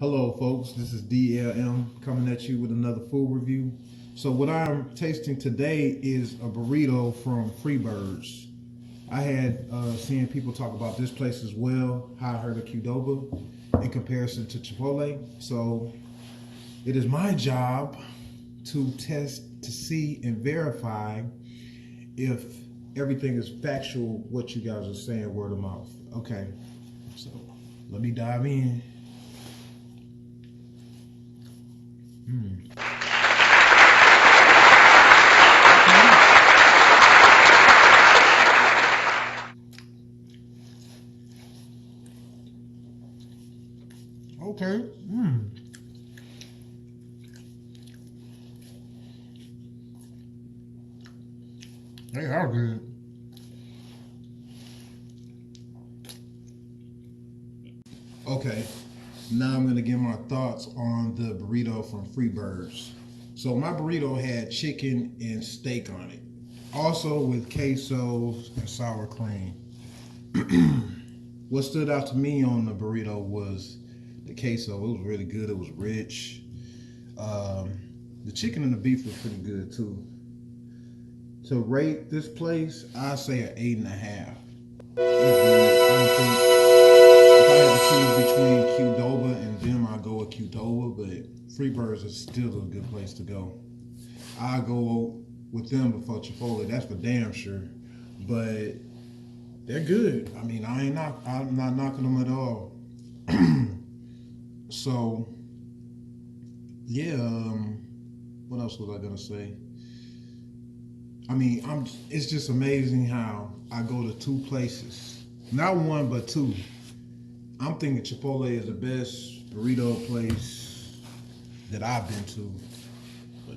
Hello folks, this is DLM coming at you with another food review. So what I'm tasting today is a burrito from Freebirds. I had seen people talk about this place as well, how I heard of Qdoba in comparison to Chipotle. So it is my job to test, to see and verify if everything is factual, what you guys are saying word of mouth. Okay, so let me dive in. Okay. They are good. Okay, now I'm gonna give my thoughts on the burrito from Freebirds. So my burrito had chicken and steak on it, also with queso and sour cream. What stood out to me on the burrito was the queso. It was really good. It was rich. The chicken and the beef was pretty good too. To rate this place, I say an 8.5. I don't think if I had to choose between Qdoba and them, I'd go with Qdoba, but Freebirds is still a good place to go. I go with them before Chipotle, that's for damn sure. But they're good. I mean, I'm not knocking them at all. So, yeah. What else was I gonna say? I mean, it's just amazing how I go to two places, not one but two. I'm thinking Chipotle is the best burrito place that I've been to, but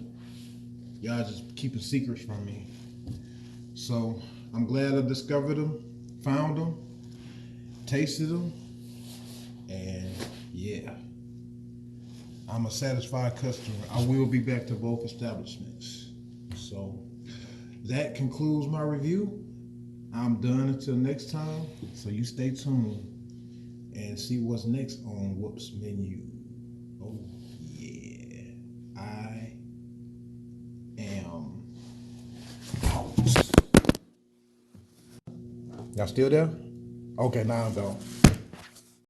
y'all just keeping secrets from me. So I'm glad I discovered them, found them, tasted them, and yeah, I'm a satisfied customer. I will be back to both establishments. So that concludes my review. I'm done until next time, so you stay tuned and see what's next on Whoop's menu. Oh yeah, I am out. Y'all still there? Okay, now I'm gone.